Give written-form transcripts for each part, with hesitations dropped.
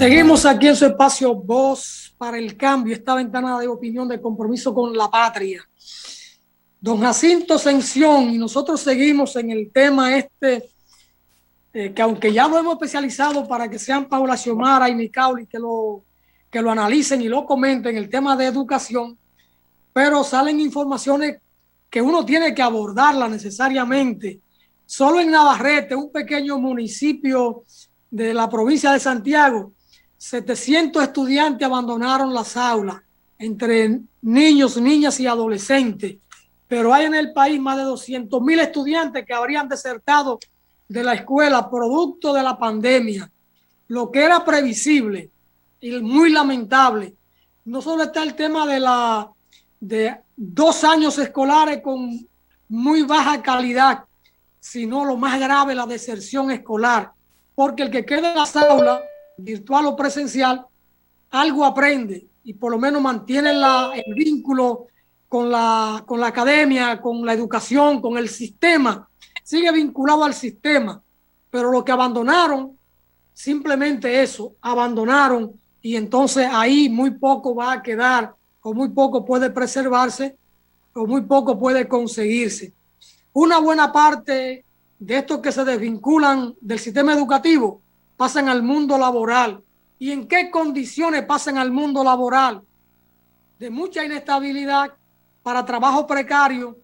Seguimos aquí en su espacio Voz para el Cambio, esta ventana de opinión de compromiso con la patria. Don Jacinto Ascensión, y nosotros seguimos en el tema que aunque ya lo hemos especializado para que sean Paula Xiomara y Nicauli que lo analicen y lo comenten, el tema de educación, pero salen informaciones que uno tiene que abordarla necesariamente. Solo en Navarrete, un pequeño municipio de la provincia de Santiago, 700 estudiantes abandonaron las aulas, entre niños, niñas y adolescentes. Pero hay en el país más de 200,000 estudiantes que habrían desertado de la escuela producto de la pandemia, lo que era previsible y muy lamentable. No solo está el tema de 2 años escolares con muy baja calidad, sino lo más grave, la deserción escolar, porque el que queda en las aulas, virtual o presencial, algo aprende y por lo menos mantiene el vínculo con la academia, con la educación, con el sistema, sigue vinculado al sistema, pero lo que abandonaron, simplemente eso, abandonaron, y entonces ahí muy poco va a quedar, o muy poco puede preservarse, o muy poco puede conseguirse. Una buena parte de estos que se desvinculan del sistema educativo pasan al mundo laboral. ¿Y en qué condiciones pasan al mundo laboral? De mucha inestabilidad para trabajo precario,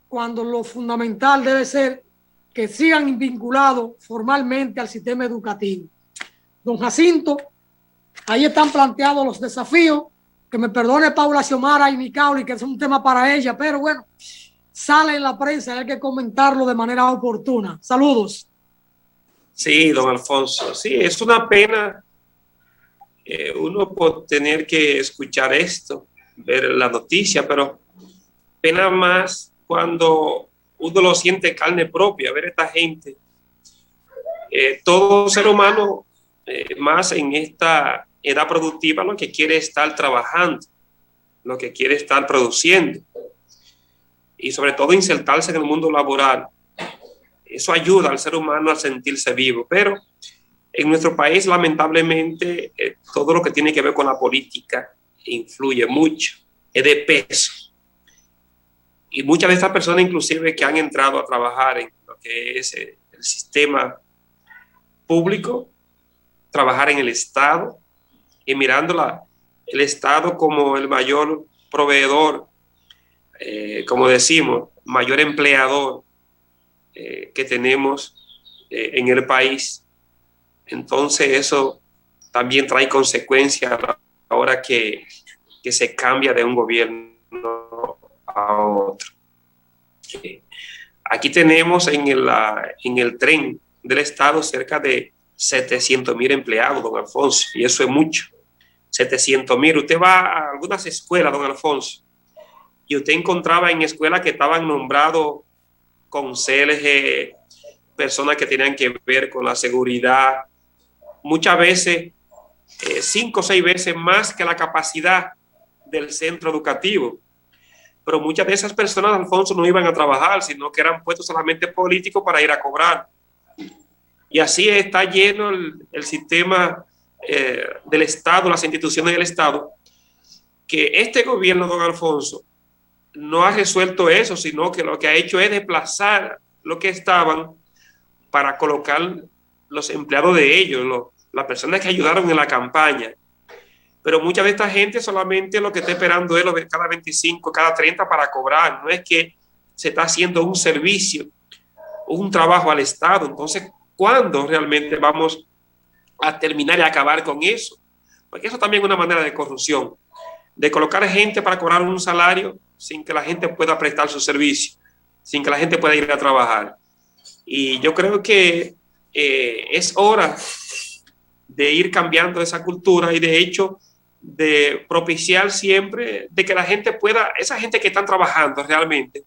cuando lo fundamental debe ser que sigan vinculados formalmente al sistema educativo. Don Jacinto, ahí están planteados los desafíos, que me perdone Paula Xiomara y Nicauli, que es un tema para ella, pero bueno, sale en la prensa, hay que comentarlo de manera oportuna. Saludos. Sí, don Alfonso, sí, es una pena uno por tener que escuchar esto, ver la noticia, pero pena más cuando uno lo siente carne propia, ver a esta gente. Todo ser humano, más en esta edad productiva, lo que quiere es estar trabajando, lo que quiere es estar produciendo y sobre todo insertarse en el mundo laboral. Eso ayuda al ser humano a sentirse vivo, pero en nuestro país, lamentablemente, todo lo que tiene que ver con la política influye mucho, es de peso. Y muchas de estas personas, inclusive, que han entrado a trabajar en lo que es el sistema público, trabajar en el Estado, y mirando el Estado como el mayor proveedor, como decimos, mayor empleador que tenemos en el país. Entonces eso también trae consecuencias ahora que se cambia de un gobierno a otro. Aquí tenemos en el tren del Estado cerca de 700,000 empleados, don Alfonso, y eso es mucho. 700,000. Usted va a algunas escuelas, don Alfonso, y usted encontraba en escuelas que estaban nombrados conserjes, personas que tenían que ver con la seguridad, muchas veces 5 o 6 veces más que la capacidad del centro educativo. Pero muchas de esas personas, Alfonso, no iban a trabajar, sino que eran puestos solamente políticos para ir a cobrar. Y así está lleno el sistema del Estado, las instituciones del Estado, que este gobierno, don Alfonso, no ha resuelto eso, sino que lo que ha hecho es desplazar lo que estaban para colocar los empleados de ellos, las personas que ayudaron en la campaña. Pero mucha de esta gente solamente lo que está esperando es lo de cada 25, cada 30 para cobrar. No es que se está haciendo un servicio, un trabajo al Estado. Entonces, ¿cuándo realmente vamos a terminar y acabar con eso? Porque eso también es una manera de corrupción, de colocar gente para cobrar un salario sin que la gente pueda prestar su servicio, sin que la gente pueda ir a trabajar. Y yo creo que es hora de ir cambiando esa cultura y de hecho de propiciar siempre de que la gente pueda, esa gente que están trabajando realmente,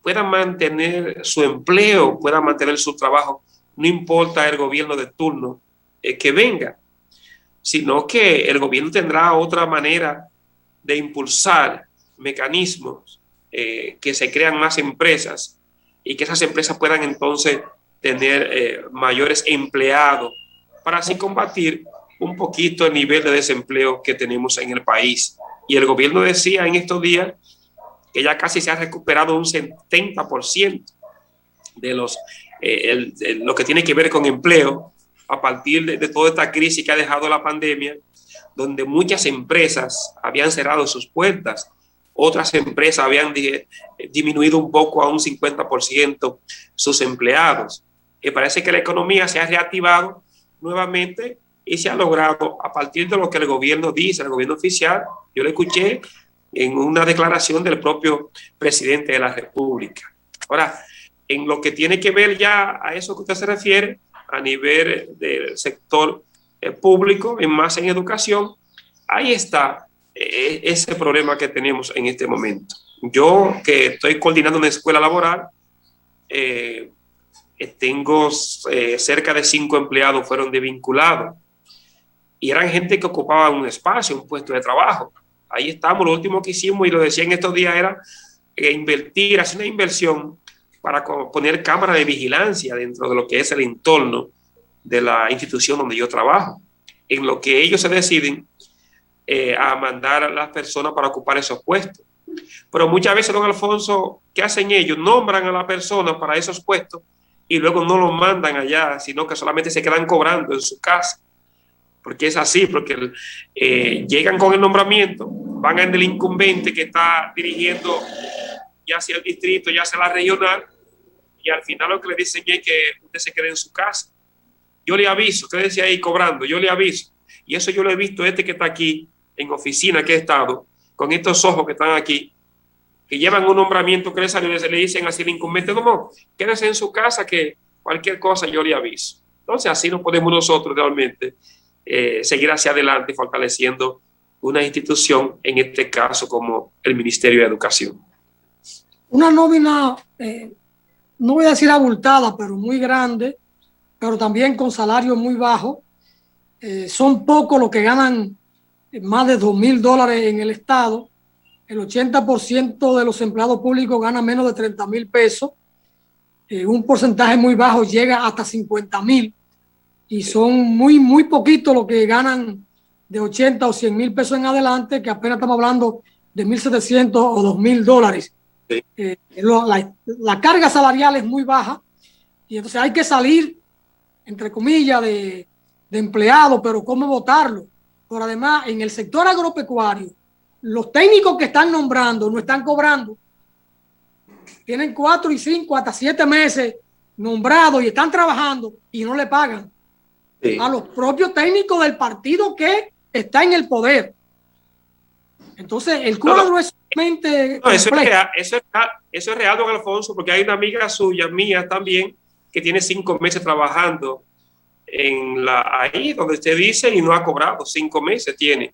pueda mantener su empleo, pueda mantener su trabajo, no importa el gobierno de turno que venga, sino que el gobierno tendrá otra manera de impulsar mecanismos, que se crean más empresas y que esas empresas puedan entonces tener mayores empleados para así combatir un poquito el nivel de desempleo que tenemos en el país. Y el gobierno decía en estos días que ya casi se ha recuperado un 70% de lo que tiene que ver con empleo a partir de toda esta crisis que ha dejado la pandemia, donde muchas empresas habían cerrado sus puertas, otras empresas habían disminuido un poco a un 50% sus empleados. Y parece que la economía se ha reactivado nuevamente y se ha logrado a partir de lo que el gobierno dice, el gobierno oficial. Yo lo escuché en una declaración del propio presidente de la República. Ahora, en lo que tiene que ver ya a eso que usted se refiere, a nivel del sector público, más en educación, ahí está ese problema que tenemos en este momento. Yo, que estoy coordinando una escuela laboral, tengo cerca de 5 empleados fueron desvinculados y eran gente que ocupaba un espacio, un puesto de trabajo. Ahí estamos. Lo último que hicimos, y lo decía en estos días, era invertir, hacer una inversión para poner cámaras de vigilancia dentro de lo que es el entorno de la institución donde yo trabajo, en lo que ellos se deciden a mandar a las personas para ocupar esos puestos. Pero muchas veces, don Alfonso, ¿qué hacen ellos? Nombran a la persona para esos puestos y luego no los mandan allá, sino que solamente se quedan cobrando en su casa. Porque es así, porque llegan con el nombramiento, van al del incumbente que está dirigiendo ya sea el distrito, ya sea la regional, y al final lo que le dicen es que usted se quede en su casa. Yo le aviso, quédese ahí cobrando, yo le aviso. Y eso yo lo he visto, que está aquí en oficina que he estado, con estos ojos que están aquí, que llevan un nombramiento que le salió, le dicen así al incumbente: no, quédese en su casa, que cualquier cosa yo le aviso. Entonces así no podemos nosotros realmente seguir hacia adelante fortaleciendo una institución, en este caso como el Ministerio de Educación. Una nómina, no voy a decir abultada, pero muy grande, pero también con salario muy bajo. Son pocos los que ganan más de $2,000 en el Estado. El 80% de los empleados públicos gana menos de 30,000 pesos. Un porcentaje muy bajo llega hasta 50,000. Y son muy poquitos los que ganan de 80 o 100,000 pesos en adelante, que apenas estamos hablando de 1,700 o $2,000. Sí. La carga salarial es muy baja y entonces hay que salir, entre comillas, de empleado, pero ¿cómo votarlo? Pero además, en el sector agropecuario, los técnicos que están nombrando no están cobrando. Tienen 4 y 5, hasta 7 meses nombrados y están trabajando y no le pagan. Sí. A los propios técnicos del partido que está en el poder. Entonces, el cuadro es realmente... No, eso es real, don Alfonso, porque hay una amiga suya, mía también, que tiene 5 meses trabajando ahí donde usted dice y no ha cobrado. 5 meses tiene.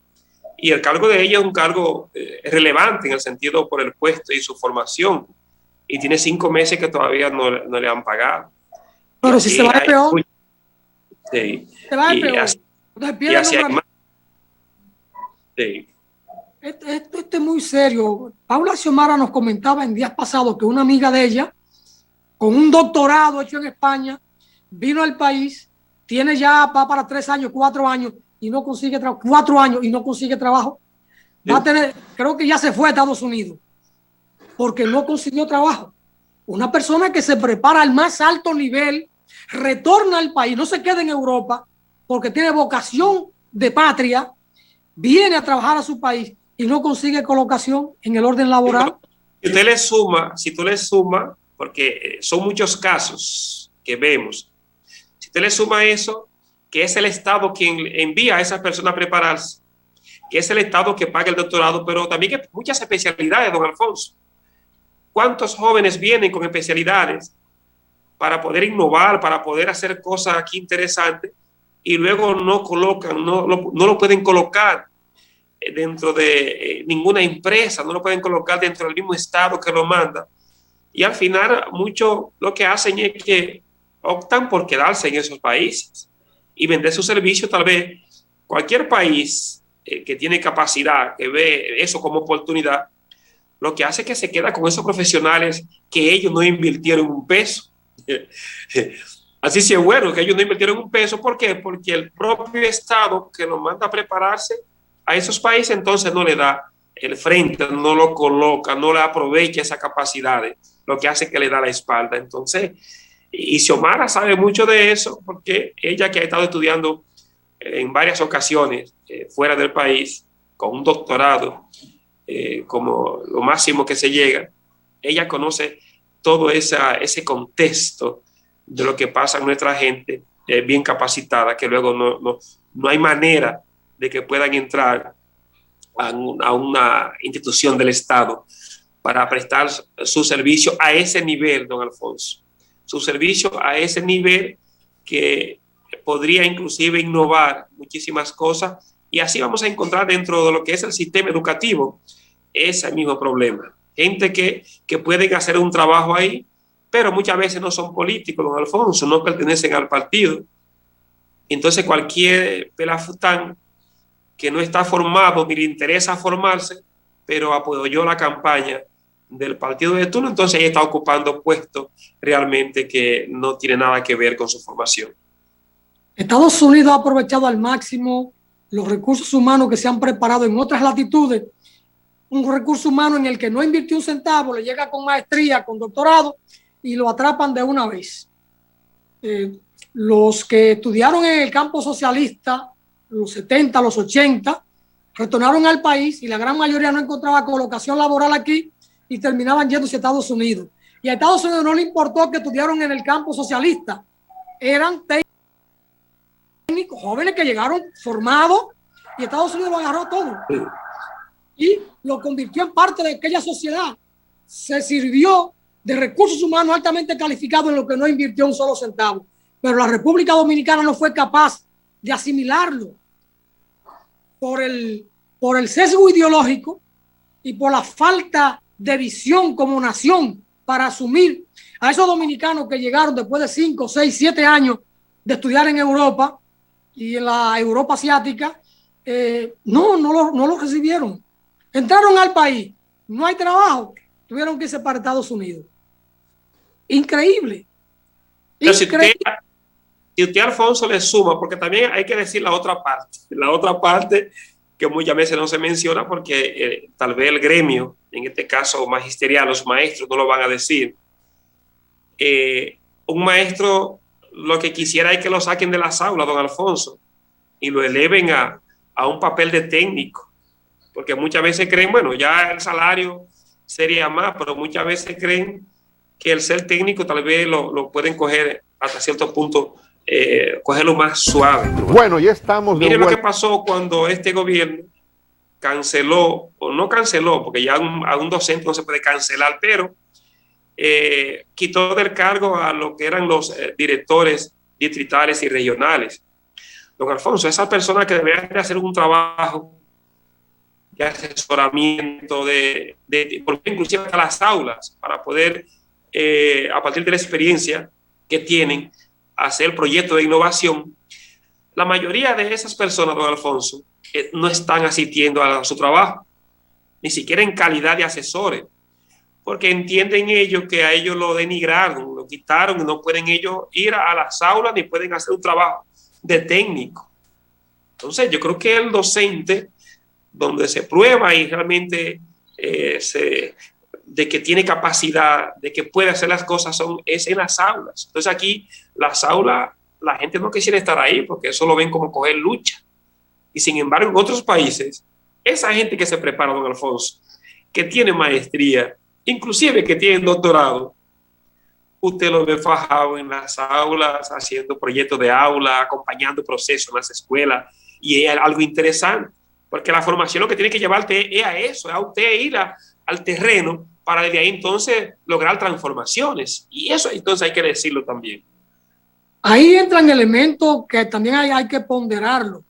Y el cargo de ella es un cargo relevante en el sentido por el puesto y su formación. Y tiene 5 meses que todavía no le han pagado. Pero si se va de peor. Sí. Se va de peor. Entonces sí. Esto es muy serio. Paula Xiomara nos comentaba en días pasados que una amiga de ella, con un doctorado hecho en España, vino al país, tiene ya para 3 años, 4 años y no consigue trabajo. 4 años y no consigue trabajo. Va a tener, creo que ya se fue a Estados Unidos porque no consiguió trabajo. Una persona que se prepara al más alto nivel, retorna al país, no se queda en Europa porque tiene vocación de patria, viene a trabajar a su país y no consigue colocación en el orden laboral. Si tú le sumas, porque son muchos casos que vemos, si usted le suma eso, que es el Estado quien envía a esas personas a prepararse, que es el Estado que paga el doctorado, pero también que muchas especialidades, don Alfonso. ¿Cuántos jóvenes vienen con especialidades para poder innovar, para poder hacer cosas aquí interesantes y luego no colocan, no lo pueden colocar dentro de ninguna empresa, no lo pueden colocar dentro del mismo Estado que lo manda? Y al final muchos lo que hacen es que optan por quedarse en esos países y vender su servicio. Tal vez cualquier país que tiene capacidad, que ve eso como oportunidad, lo que hace es que se queda con esos profesionales que ellos no invirtieron un peso. Así sí es bueno que ellos no invirtieron un peso. ¿Por qué? Porque el propio Estado que lo manda a prepararse a esos países entonces no le da el frente, no lo coloca, no le aprovecha esas capacidades, lo que hace que le da la espalda. Entonces, y Xiomara sabe mucho de eso porque ella que ha estado estudiando en varias ocasiones fuera del país con un doctorado como lo máximo que se llega, ella conoce todo ese contexto de lo que pasa en nuestra gente bien capacitada, que luego no hay manera de que puedan entrar a una institución del Estado para prestar su servicio a ese nivel, don Alfonso. Su servicio a ese nivel que podría inclusive innovar muchísimas cosas y así vamos a encontrar dentro de lo que es el sistema educativo ese mismo problema. Gente que pueden hacer un trabajo ahí, pero muchas veces no son políticos, don Alfonso, no pertenecen al partido. Entonces cualquier pelafután que no está formado ni le interesa formarse, pero apoyó la campaña del partido de turno, entonces ella está ocupando puestos realmente que no tiene nada que ver con su formación. Estados Unidos ha aprovechado al máximo los recursos humanos que se han preparado en otras latitudes. Un recurso humano en el que no invirtió un centavo, le llega con maestría, con doctorado y lo atrapan de una vez. Los que estudiaron en el campo socialista, los 70, los 80, retornaron al país y la gran mayoría no encontraba colocación laboral aquí y terminaban yéndose a Estados Unidos. Y a Estados Unidos no le importó que estudiaron en el campo socialista. Eran técnicos jóvenes que llegaron formados y Estados Unidos lo agarró todo. Y lo convirtió en parte de aquella sociedad. Se sirvió de recursos humanos altamente calificados en lo que no invirtió un solo centavo. Pero la República Dominicana no fue capaz de asimilarlo por el sesgo ideológico y por la falta de visión como nación para asumir a esos dominicanos que llegaron después de 5, 6, 7 años de estudiar en Europa y en la Europa asiática. No lo recibieron. Entraron al país, no hay trabajo, tuvieron que irse para Estados Unidos. Increíble. Pero increíble. Si usted, Alfonso, le suma, porque también hay que decir la otra parte que muchas veces no se menciona porque tal vez el gremio, en este caso magisterial, los maestros no lo van a decir. Un maestro lo que quisiera es que lo saquen de las aulas, don Alfonso, y lo eleven a un papel de técnico, porque muchas veces creen, bueno, ya el salario sería más, pero muchas veces creen que el ser técnico tal vez lo pueden coger hasta cierto punto, cogerlo más suave. Bueno, ya estamos. Mire lo que pasó cuando este gobierno canceló, o no canceló, porque ya a un docente no se puede cancelar, pero quitó del cargo a lo que eran los directores distritales y regionales. Don Alfonso, esas personas que deberían de hacer un trabajo de asesoramiento, porque inclusive a las aulas, para poder, a partir de la experiencia que tienen, hacer proyectos de innovación. La mayoría de esas personas, don Alfonso, no están asistiendo a su trabajo, ni siquiera en calidad de asesores, porque entienden ellos que a ellos lo denigraron, lo quitaron y no pueden ellos ir a las aulas ni pueden hacer un trabajo de técnico. Entonces, yo creo que el docente, donde se prueba y realmente de que tiene capacidad, de que puede hacer las cosas, es en las aulas. Entonces aquí las aulas, la gente no quisiera estar ahí porque eso lo ven como coger lucha. Y sin embargo, en otros países, esa gente que se prepara, don Alfonso, que tiene maestría, inclusive que tiene doctorado, usted lo ve fajado en las aulas, haciendo proyectos de aula, acompañando procesos en las escuelas, y es algo interesante, porque la formación lo que tiene que llevarte es a eso, es a usted ir al terreno para desde ahí entonces lograr transformaciones. Y eso entonces hay que decirlo también. Ahí entran elementos que también hay que ponderarlo.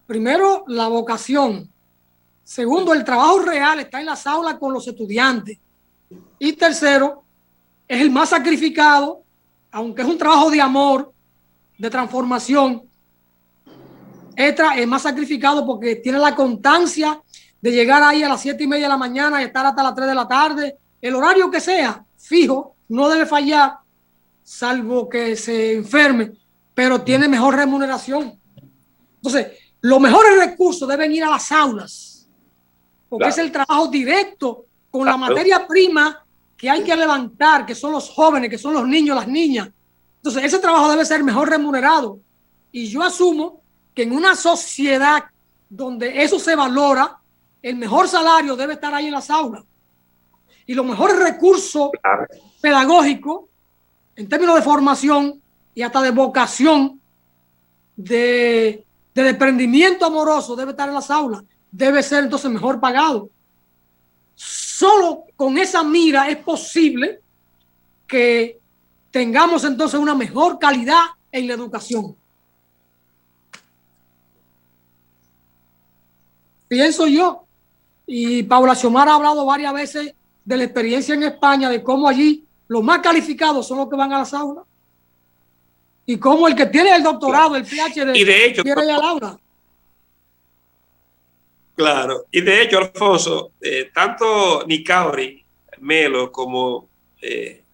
Primero, la vocación. Segundo, el trabajo real está en las aulas con los estudiantes. Y tercero, es el más sacrificado, aunque es un trabajo de amor, de transformación, es más sacrificado porque tiene la constancia de llegar ahí a las 7:30 de la mañana y estar hasta las 3 de la tarde, el horario que sea, fijo, no debe fallar. salvo que se enferme, pero tiene mejor remuneración. Entonces, los mejores recursos deben ir a las aulas, porque claro, es el trabajo directo con la materia prima que hay que levantar, que son los jóvenes, que son los niños, las niñas. Entonces, ese trabajo debe ser mejor remunerado. Y yo asumo que en una sociedad donde eso se valora, el mejor salario debe estar ahí en las aulas. Y los mejores recursos pedagógicos, en términos de formación y hasta de vocación, de desprendimiento amoroso, debe estar en las aulas. Debe ser entonces mejor pagado. Solo con esa mira es posible que tengamos entonces una mejor calidad en la educación. Pienso yo, y Paula Xiomara ha hablado varias veces de la experiencia en España, de cómo allí los más calificados son los que van a las aulas, y cómo el que tiene el doctorado, el PhD, y de hecho, quiere ir al aula. Claro, y de hecho, Alfonso, tanto Nicauri, Melo, como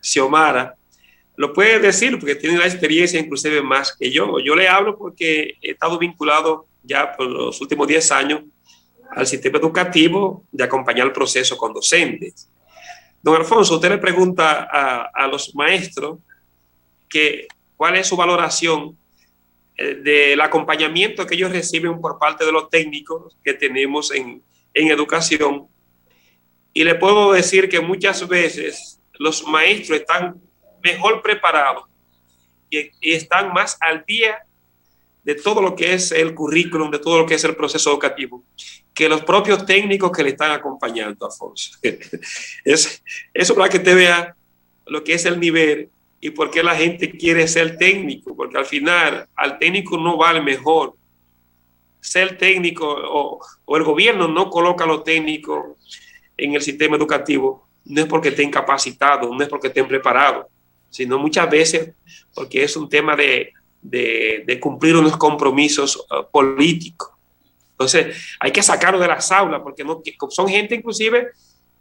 Xiomara, lo puede decir porque tienen la experiencia inclusive más que yo. Yo le hablo porque he estado vinculado ya por los últimos 10 años al sistema educativo de acompañar el proceso con docentes. Don Alfonso, usted le pregunta a los maestros cuál es su valoración del acompañamiento que ellos reciben por parte de los técnicos que tenemos en educación. Y le puedo decir que muchas veces los maestros están mejor preparados y están más al día de todo lo que es el currículum, de todo lo que es el proceso educativo, que los propios técnicos que le están acompañando, Alfonso. Eso para que te vea lo que es el nivel y por qué la gente quiere ser técnico, porque al final al técnico no vale mejor ser técnico o el gobierno no coloca a los técnicos en el sistema educativo, no es porque estén capacitados, no es porque estén preparados, sino muchas veces porque es un tema de cumplir unos compromisos políticos. Entonces hay que sacarlo de las aulas porque son gente inclusive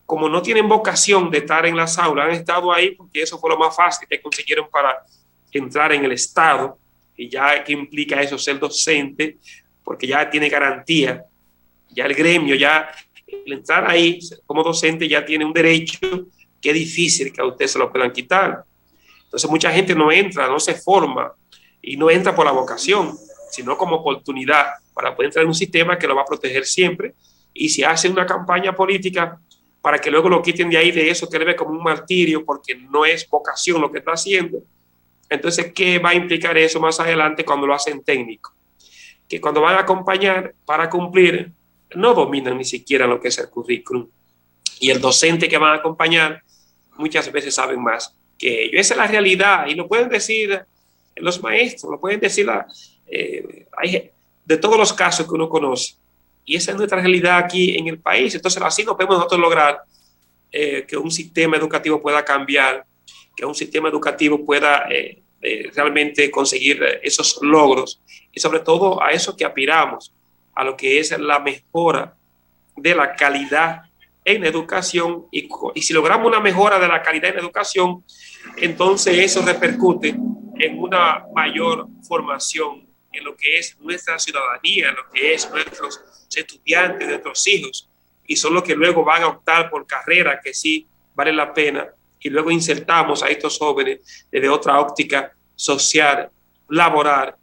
como no tienen vocación de estar en las aulas, han estado ahí porque eso fue lo más fácil que consiguieron para entrar en el Estado, y ya que implica eso ser docente, porque ya tiene garantía, ya el gremio, ya el entrar ahí como docente ya tiene un derecho que es difícil que a usted se lo puedan quitar. Entonces mucha gente no entra, no se forma, y no entra por la vocación, sino como oportunidad para poder entrar en un sistema que lo va a proteger siempre, y si hace una campaña política para que luego lo quiten de ahí, de eso que le ve como un martirio porque no es vocación lo que está haciendo. Entonces, ¿qué va a implicar eso más adelante cuando lo hacen técnico? Que cuando van a acompañar para cumplir, no dominan ni siquiera lo que es el currículum. Y el docente que van a acompañar muchas veces saben más que ellos. Esa es la realidad y lo pueden decir los maestros, lo pueden decir de todos los casos que uno conoce. Y esa es nuestra realidad aquí en el país. Entonces, así no podemos nosotros lograr que un sistema educativo pueda cambiar, que un sistema educativo pueda realmente conseguir esos logros y sobre todo a eso que aspiramos, a lo que es la mejora de la calidad en la educación y si logramos una mejora de la calidad en la educación, entonces eso repercute en una mayor formación en lo que es nuestra ciudadanía, en lo que es nuestros estudiantes, nuestros hijos, y son los que luego van a optar por carreras que sí valen la pena, y luego insertamos a estos jóvenes desde otra óptica social, laboral,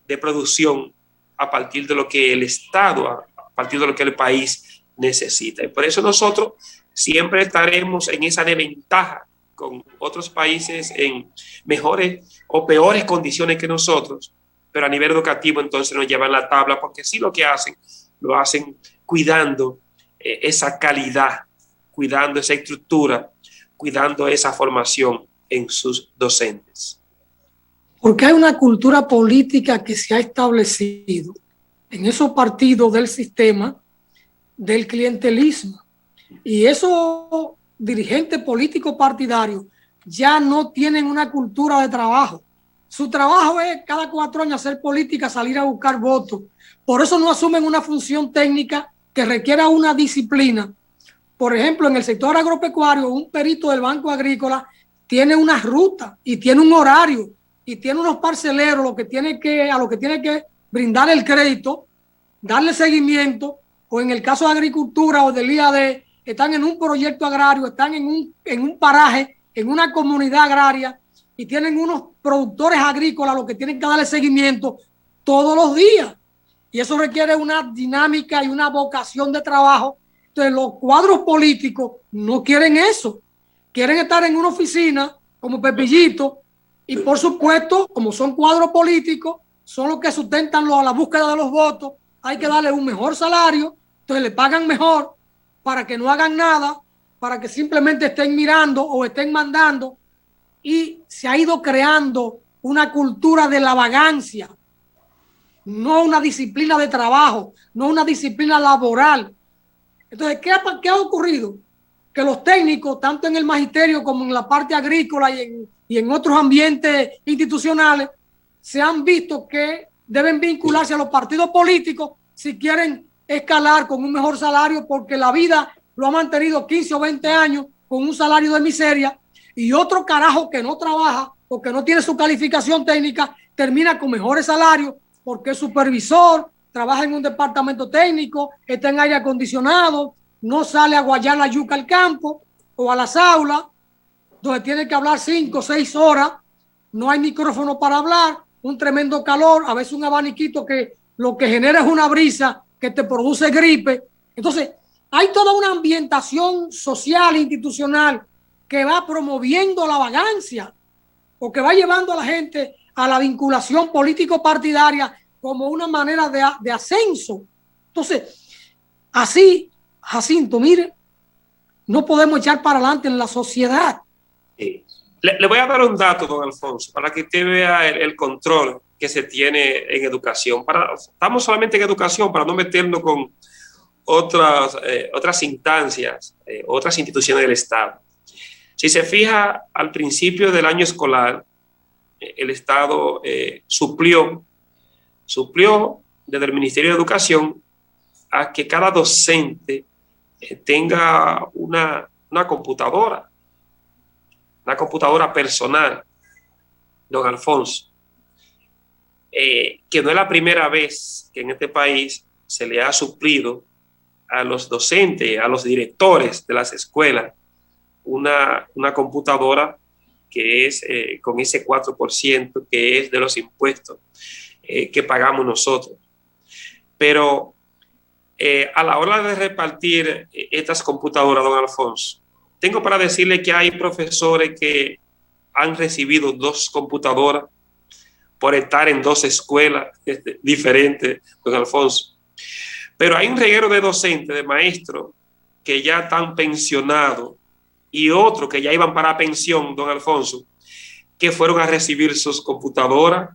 de producción, a partir de lo que el Estado, a partir de lo que el país necesita. Y por eso nosotros siempre estaremos en esa desventaja con otros países en mejores o peores condiciones que nosotros, pero a nivel educativo entonces nos llevan la tabla, porque sí lo que hacen, lo hacen cuidando esa calidad, cuidando esa estructura, cuidando esa formación en sus docentes. Porque hay una cultura política que se ha establecido en esos partidos del sistema del clientelismo. Y esos dirigentes políticos partidarios ya no tienen una cultura de trabajo. Su trabajo es cada 4 años hacer política, salir a buscar votos. Por eso no asumen una función técnica que requiera una disciplina. Por ejemplo, en el sector agropecuario, un perito del Banco Agrícola tiene una ruta y tiene un horario y tiene unos parceleros a los que tiene que brindar el crédito, darle seguimiento, o en el caso de agricultura o del IAD, están en un proyecto agrario, están en un paraje, en una comunidad agraria, y tienen unos productores agrícolas a los que tienen que darle seguimiento todos los días. Y eso requiere una dinámica y una vocación de trabajo. Entonces, los cuadros políticos no quieren eso. Quieren estar en una oficina como Pepillito, y por supuesto, como son cuadros políticos, son los que sustentan la búsqueda de los votos. Hay que darle un mejor salario, entonces le pagan mejor para que no hagan nada, para que simplemente estén mirando o estén mandando, y se ha ido creando una cultura de la vagancia, no una disciplina de trabajo, no una disciplina laboral. Entonces, ¿qué ha ocurrido? Que los técnicos, tanto en el magisterio como en la parte agrícola y en otros ambientes institucionales, se han visto que deben vincularse a los partidos políticos si quieren escalar con un mejor salario, porque la vida lo ha mantenido 15 o 20 años con un salario de miseria, y otro carajo que no trabaja o que no tiene su calificación técnica termina con mejores salarios porque es supervisor, trabaja en un departamento técnico, está en aire acondicionado, no sale a guayar la yuca al campo o a las aulas, donde tiene que hablar 5 o 6 horas, no hay micrófono para hablar, un tremendo calor, a veces un abaniquito que lo que genera es una brisa que te produce gripe. Entonces, hay toda una ambientación social e institucional que va promoviendo la vagancia o que va llevando a la gente a la vinculación político-partidaria como una manera de ascenso. Entonces, así, Jacinto, mire, no podemos echar para adelante en la sociedad. Sí. Le voy a dar un dato, don Alfonso, para que usted vea el control que se tiene en educación. Estamos solamente en educación para no meternos con otras instancias, otras instituciones del Estado. Si se fija, al principio del año escolar, el Estado suplió desde el Ministerio de Educación a que cada docente tenga una computadora personal, don Alfonso, que no es la primera vez que en este país se le ha suplido a los docentes, a los directores de las escuelas, una computadora que es con ese 4% que es de los impuestos que pagamos nosotros. Pero a la hora de repartir estas computadoras, don Alfonso, tengo para decirle que hay profesores que han recibido 2 computadoras por estar en 2 escuelas diferentes, don Alfonso. Pero hay un reguero de docentes, de maestros, que ya están pensionados, y otros que ya iban para pensión, don Alfonso, que fueron a recibir sus computadoras,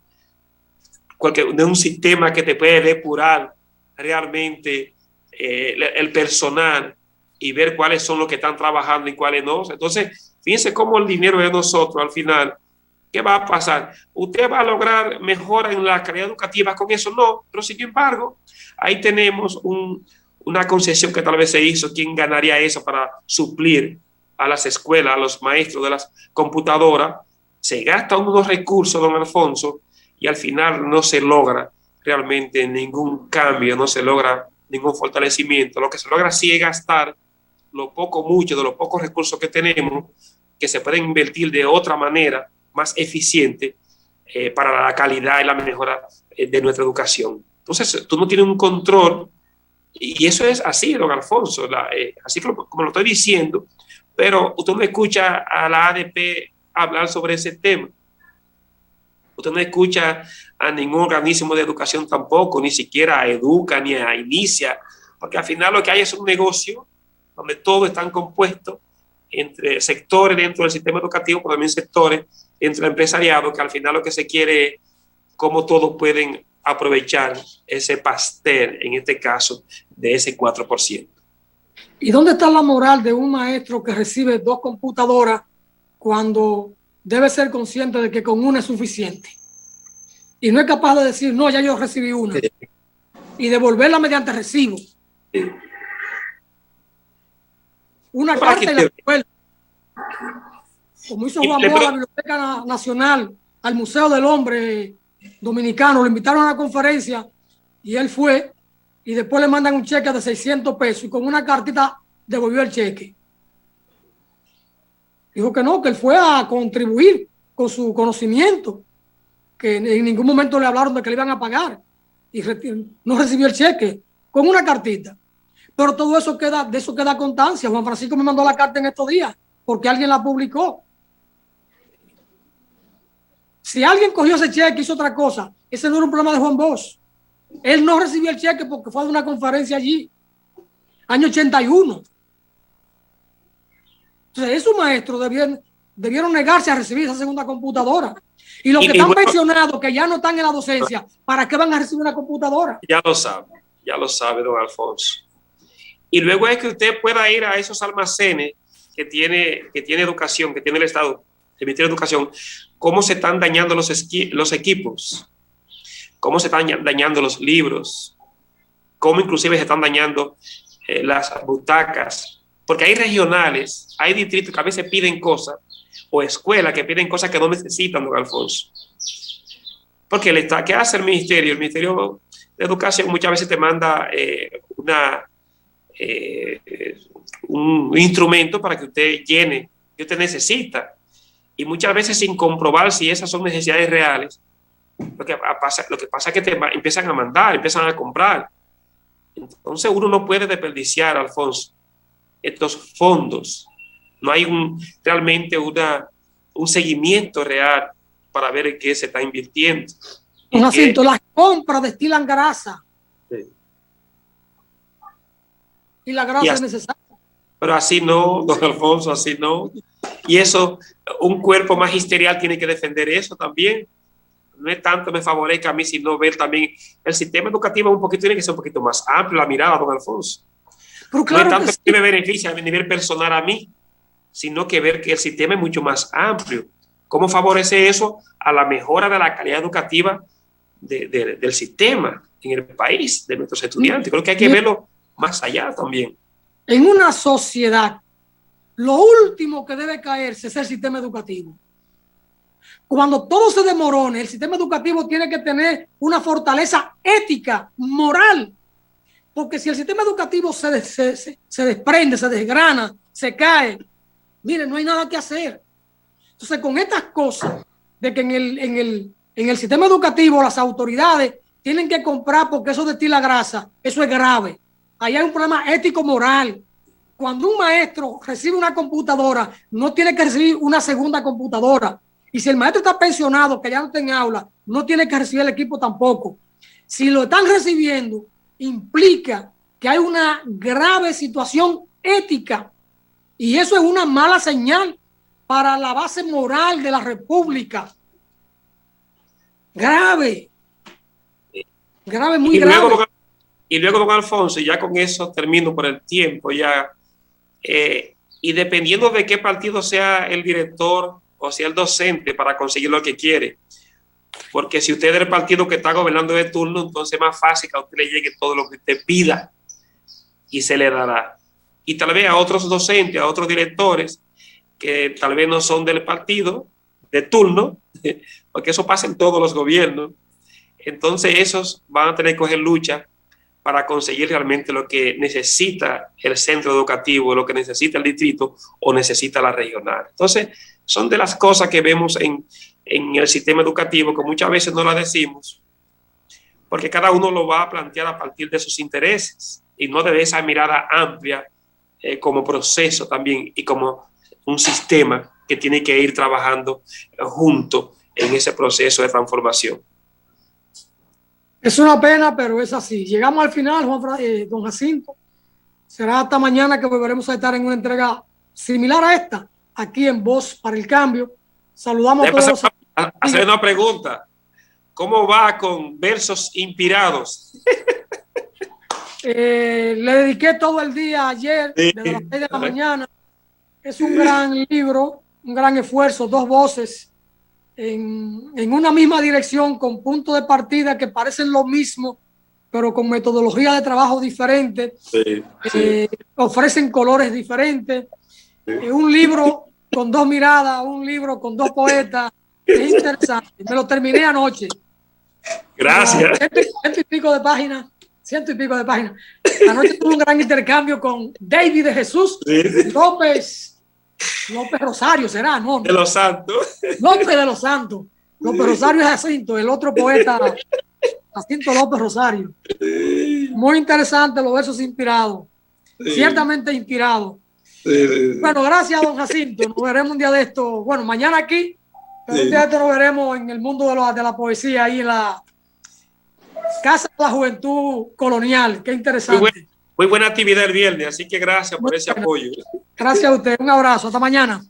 de un sistema que te puede depurar realmente el personal y ver cuáles son los que están trabajando y cuáles no. Entonces, fíjense cómo el dinero de nosotros al final, ¿qué va a pasar? ¿Usted va a lograr mejora en la calidad educativa con eso? No, pero sin embargo, ahí tenemos una concesión que tal vez se hizo. ¿Quién ganaría eso para suplir a las escuelas, a los maestros de las computadoras? Se gastan unos recursos, don Alfonso, y al final no se logra realmente ningún cambio, no se logra ningún fortalecimiento. Lo que se logra sí es gastar lo poco, mucho de los pocos recursos que tenemos, que se pueden invertir de otra manera más eficiente para la calidad y la mejora de nuestra educación. Entonces, tú no tienes un control, y eso es así, don Alfonso, así como lo estoy diciendo, pero usted no escucha a la ADP hablar sobre ese tema. Usted no escucha a ningún organismo de educación tampoco, ni siquiera a Educa ni a Inicia, porque al final lo que hay es un negocio donde todos están compuestos entre sectores dentro del sistema educativo, pero también sectores dentro del empresariado, que al final lo que se quiere es cómo todos pueden aprovechar ese pastel, en este caso, de ese 4%. ¿Y dónde está la moral de un maestro que recibe 2 computadoras cuando debe ser consciente de que con una es suficiente? Y no es capaz de decir, no, ya yo recibí una, sí, y devolverla mediante recibo. Sí. Una carta y la devuelve. como hizo Juan Bosch a la Biblioteca Nacional, al Museo del Hombre Dominicano, lo invitaron a una conferencia y él fue, y después le mandan un cheque de 600 pesos y con una cartita devolvió el cheque. Dijo que no, que él fue a contribuir con su conocimiento, que en ningún momento le hablaron de que le iban a pagar y no recibió el cheque con una cartita. Pero todo eso queda, de eso queda constancia. Juan Francisco me mandó la carta en estos días porque alguien la publicó. Si alguien cogió ese cheque y hizo otra cosa, ese no era un problema de Juan Bosch. Él no recibió el cheque porque fue a una conferencia allí, año 81. Entonces, esos maestros debieron negarse a recibir esa segunda computadora. Y los que están pensionados, que ya no están en la docencia, ¿para qué van a recibir una computadora? Ya lo sabe, don Alfonso. Y luego es que usted pueda ir a esos almacenes que tiene educación, que tiene el Estado, el Ministerio de Educación, cómo se están dañando los equipos, cómo se están dañando los libros, cómo inclusive se están dañando las butacas, porque hay regionales, hay distritos que a veces piden cosas, o escuelas que piden cosas que no necesitan, don Alfonso. Porque ¿qué hace el Ministerio? El Ministerio de Educación muchas veces te manda un instrumento para que usted llene, que usted necesita. Y muchas veces sin comprobar si esas son necesidades reales, lo que pasa es que te empiezan a mandar, empiezan a comprar. Entonces uno no puede desperdiciar, Alfonso, estos fondos. No hay realmente un seguimiento real para ver en qué se está invirtiendo. Las compras destilan grasa. Sí. Y la grasa es necesaria. Pero así no, don Alfonso, así no. Y eso, un cuerpo magisterial tiene que defender eso también. No es tanto me favorezca a mí, sino ver también el sistema educativo tiene que ser un poquito más amplio la mirada, don Alfonso. Pero claro, no es tanto que me beneficia a nivel personal a mí, sino que ver que el sistema es mucho más amplio. ¿Cómo favorece eso a la mejora de la calidad educativa del sistema en el país, de nuestros estudiantes? Creo que hay que verlo más allá también. En una sociedad, lo último que debe caerse es el sistema educativo. Cuando todo se demorone, el sistema educativo tiene que tener una fortaleza ética, moral, porque si el sistema educativo se desprende, se desgrana, se cae, miren, no hay nada que hacer. Entonces, con estas cosas de que en el sistema educativo las autoridades tienen que comprar porque eso destila grasa, eso es grave. Ahí hay un problema ético-moral. Cuando un maestro recibe una computadora, no tiene que recibir una segunda computadora. Y si el maestro está pensionado, que ya no está en aula, no tiene que recibir el equipo tampoco. Si lo están recibiendo, implica que hay una grave situación ética. Y eso es una mala señal para la base moral de la República. Grave. Grave, muy grave. Y luego, don Alfonso, y ya con eso termino por el tiempo, ya. Y dependiendo de qué partido sea el director o sea el docente para conseguir lo que quiere. Porque si usted es el partido que está gobernando de turno, entonces es más fácil que a usted le llegue todo lo que usted pida y se le dará. Y tal vez a otros docentes, a otros directores que tal vez no son del partido de turno, porque eso pasa en todos los gobiernos, entonces esos van a tener que coger lucha para conseguir realmente lo que necesita el centro educativo, lo que necesita el distrito o necesita la regional. Entonces, son de las cosas que vemos en el sistema educativo que muchas veces no las decimos, porque cada uno lo va a plantear a partir de sus intereses y no de esa mirada amplia como proceso también y como un sistema que tiene que ir trabajando junto en ese proceso de transformación. Es una pena, pero es así. Llegamos al final, don Jacinto. Será hasta mañana que volveremos a estar en una entrega similar a esta, aquí en Voz para el Cambio. Saludamos a todos. Hacer una pregunta. ¿Cómo va con Versos Inspirados? Le dediqué todo el día ayer, desde las 6 de la mañana. Es un gran libro, un gran esfuerzo, 2 voces en una misma dirección, con puntos de partida que parecen lo mismo, pero con metodología de trabajo diferente. Ofrecen colores diferentes. Un libro con dos miradas, un libro con dos poetas. Es interesante. Me lo terminé anoche. Gracias. Ciento y pico de páginas. Anoche tuve un gran intercambio con David de Jesús López Rosario, ¿será? No. De los Santos. López de los Santos. López Rosario es Jacinto, el otro poeta, Jacinto López Rosario. Muy interesante, los versos inspirados. Ciertamente inspirados. Bueno, gracias, don Jacinto. Nos veremos un día de esto. Bueno, mañana aquí, pero un día de esto nos veremos en el mundo de la poesía, ahí en la Casa de la Juventud Colonial. Qué interesante. Muy buena actividad el viernes, así que gracias por ese apoyo. Gracias a usted. Un abrazo. Hasta mañana.